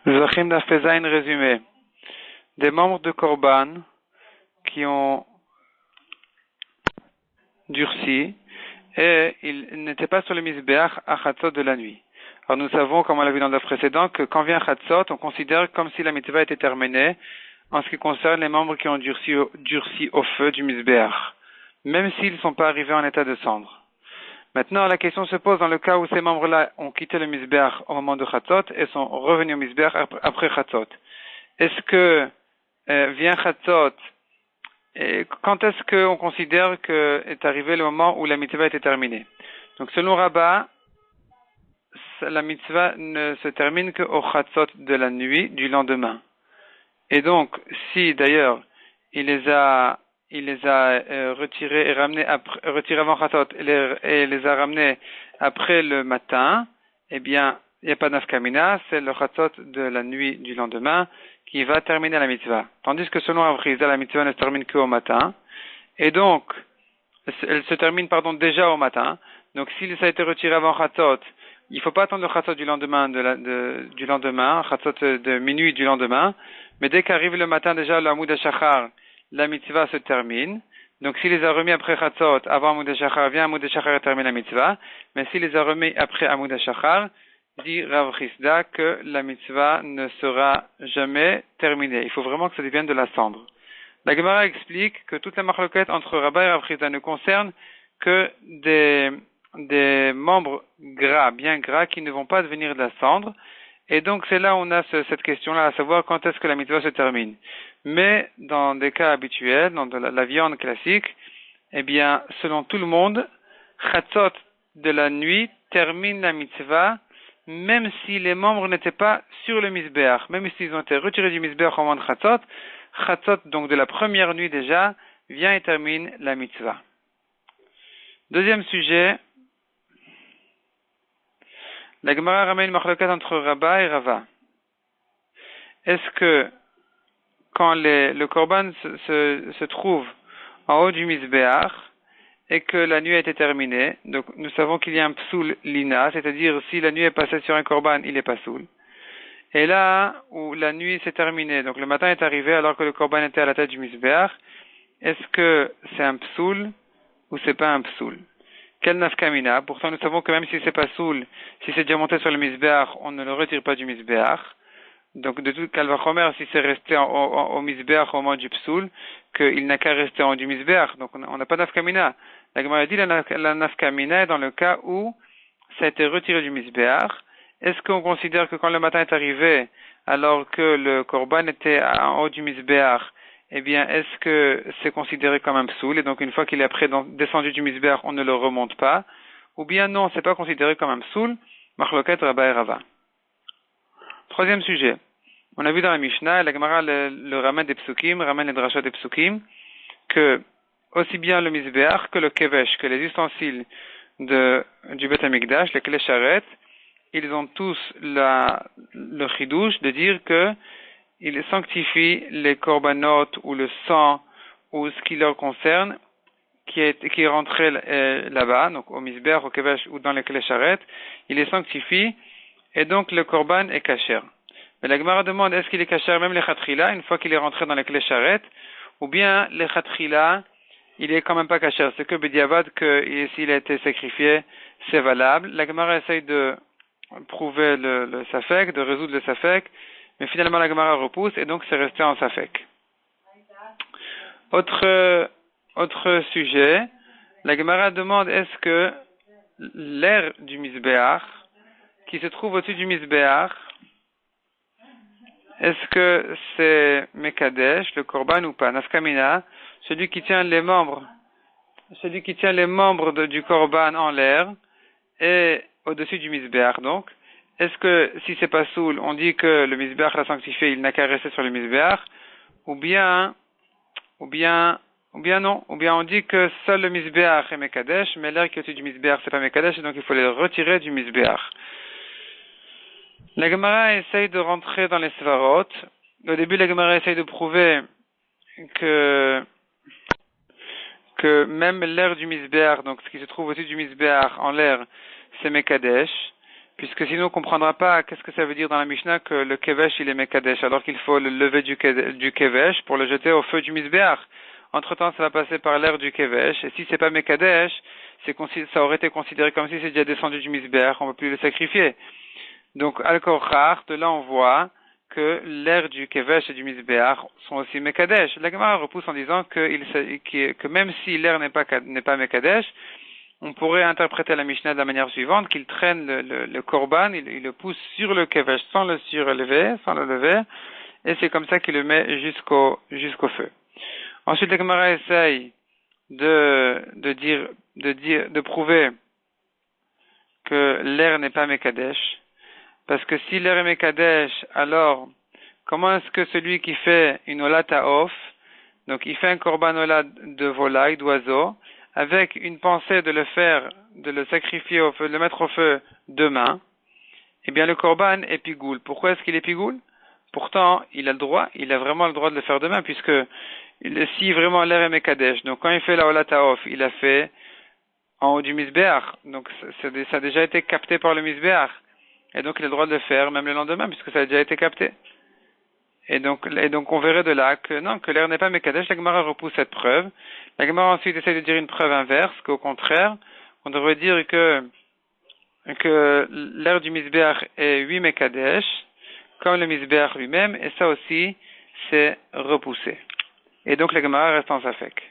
Zachim Dafezain résumé. Des membres de Korban qui ont durci et ils n'étaient pas sur le Mizbeach à Chatzot de la nuit. Alors nous savons, comme on l'a vu dans le précédent, que quand vient Chatzot, on considère comme si la mitzvah était terminée en ce qui concerne les membres qui ont durci au feu du Mizbeach, même s'ils ne sont pas arrivés en état de cendre. Maintenant, la question se pose dans le cas où ces membres-là ont quitté le Mizbeach au moment de Chatzot et sont revenus au Mizbeach après Chatzot. Est-ce que vient Chatzot et quand est-ce qu'on considère que est arrivé le moment où la mitzvah était terminée? Donc selon Rabbah, la mitzvah ne se termine qu'au Chatzot de la nuit du lendemain. Et donc, si d'ailleurs il les a retirés et ramenés retirés avant Chatzot et les a ramenés après le matin, eh bien, il n'y a pas d'afkamina, c'est le Chatzot de la nuit du lendemain qui va terminer la mitzvah. Tandis que selon Avriza, la mitzvah ne se termine qu'au matin. Et donc, elle se termine, déjà au matin. Donc, si ça a été retiré avant Chatzot, il ne faut pas attendre le Chatzot du lendemain, du lendemain, Chatzot de minuit du lendemain. Mais dès qu'arrive le matin, déjà, le Hamoud HaShachar, la mitzvah se termine. Donc, s'il les a remis après Chatzot, avant Hamoud HaShachar, vient Hamoud HaShachar et termine la mitzvah. Mais s'il les a remis après Hamoud HaShachar, dit Rav Chisda que la mitzvah ne sera jamais terminée. Il faut vraiment que ça devienne de la cendre. La Gemara explique que toute la marloquette entre Rabba et Rav Chisda ne concerne que des membres gras, bien gras, qui ne vont pas devenir de la cendre. Et donc c'est là où on a cette question-là, à savoir quand est-ce que la mitzvah se termine. Mais dans des cas habituels, dans la viande classique, eh bien, selon tout le monde, Chatzot de la nuit termine la mitzvah, même si les membres n'étaient pas sur le Mizbeach, même s'ils ont été retirés du Mizbeach au moment de Chatzot, Chatzot, donc de la première nuit déjà, vient et termine la mitzvah. Deuxième sujet, la Gemara ramène une marloquette entre Rabba et Rava. Est-ce que quand le korban se trouve en haut du Mizbeach et que la nuit a été terminée, donc nous savons qu'il y a un psoul lina, c'est-à-dire si la nuit est passée sur un korban, il est pas soul. Et là où la nuit s'est terminée, donc le matin est arrivé alors que le korban était à la tête du Mizbeach, est-ce que c'est un psoul ou c'est pas un psoul? Quel nafkamina? Pourtant nous savons que même si c'est pas soul, si c'est déjà monté sur le Mizbeach, on ne le retire pas du Mizbeach. Donc de tout Kalvachomer, si c'est resté au Mizbeach au moment du psoul, qu'il n'a qu'à rester en haut du Mizbeach, donc on n'a pas nafkamina. La Gemara dit la nafkamina est dans le cas où ça a été retiré du Mizbeach. Est-ce qu'on considère que quand le matin est arrivé, alors que le korban était en haut du Mizbeach, eh bien, est-ce que c'est considéré comme un psoul, et donc une fois qu'il est après descendu du Mizbeach, on ne le remonte pas? Ou bien non, c'est pas considéré comme un psoul, Marloket Rabba et Rava. Troisième sujet. On a vu dans la Mishnah, la Gemara le ramène des psukim, ramène les drachot des psukim, que aussi bien le Mizbeach que le Kevesh, que les ustensiles du Beth Amikdash, les clés charrettes, ils ont tous le chidouche de dire que ils sanctifient les korbanot ou le sang ou ce qui leur concerne, qui est rentré là-bas, donc au Mizbeach, au Kevesh ou dans les clés charrettes, il les sanctifie et donc le korban est kasher. Mais la Gemara demande est-ce qu'il est kasher même les chatrila une fois qu'il est rentré dans les clés charrettes, ou bien les chatrila il est quand même pas kasher, c'est que bediavad que s'il a été sacrifié c'est valable. La Gemara essaye de prouver le safek, de résoudre le safek, mais finalement la Gemara repousse et donc c'est resté en safek. Autre sujet, la Gemara demande est-ce que l'air du Mizbeach qui se trouve au-dessus du Mizbeach, est-ce que c'est Mekadesh, le Korban ou pas? Nafkamina, celui qui tient les membres du Korban en l'air et au-dessus du Mizbeach donc. Est-ce que si c'est pas soul, on dit que le Mizbeach l'a sanctifié, il n'a qu'à rester sur le Mizbeach, ou bien non, ou bien on dit que seul le Mizbeach est Mekadesh, mais l'air qui est au-dessus du Mizbeach c'est pas Mekadesh, et donc il faut les retirer du Mizbeach. La Gemara essaye de rentrer dans les Svarot. Au début, la Gemara essaye de prouver que même l'air du Mizbeach, donc ce qui se trouve au-dessus du Mizbeach en l'air, c'est Mekadesh. puisque sinon on ne comprendra pas qu'est-ce que ça veut dire dans la Mishnah que le kevesh il est mekadesh, alors qu'il faut le lever du kevesh pour le jeter au feu du misbéach. Entre-temps, ça va passer par l'air du kevesh, et si c'est pas mekadesh, ça aurait été considéré comme si c'est déjà descendu du misbéach, on ne peut plus le sacrifier. Donc, al-Korchar, de là on voit que l'air du kevesh et du misbéach sont aussi mekadesh. La Gemara repousse en disant que même si l'air n'est pas mekadesh, on pourrait interpréter la Mishnah de la manière suivante, qu'il traîne le korban, il le pousse sur le kevesh sans le lever, et c'est comme ça qu'il le met jusqu'au feu. Ensuite, la Gemara essaye de prouver que l'air n'est pas mekadesh, parce que si l'air est mekadesh, alors comment est-ce que celui qui fait une olat ha'of, donc il fait un korban olat de volaille, d'oiseau, avec une pensée de le sacrifier au feu, de le mettre au feu demain, eh bien le korban est pigoul. Pourquoi est-ce qu'il est pigoul? Pourtant, il a vraiment le droit de le faire demain, puisque si vraiment l'air est mekadesh, donc quand il fait la olat ha'of, il a fait en haut du misbéach, donc ça a déjà été capté par le misbéach, et donc il a le droit de le faire même le lendemain, puisque ça a déjà été capté. Et donc on verrait de là que non, que l'air n'est pas mekadesh. La Gemara repousse cette preuve. La Gemara ensuite essaie de dire une preuve inverse, qu'au contraire, on devrait dire que l'air du misbéach est 8 mekadesh, comme le misbéach lui-même, et ça aussi, c'est repoussé. Et donc la Gemara reste en safek.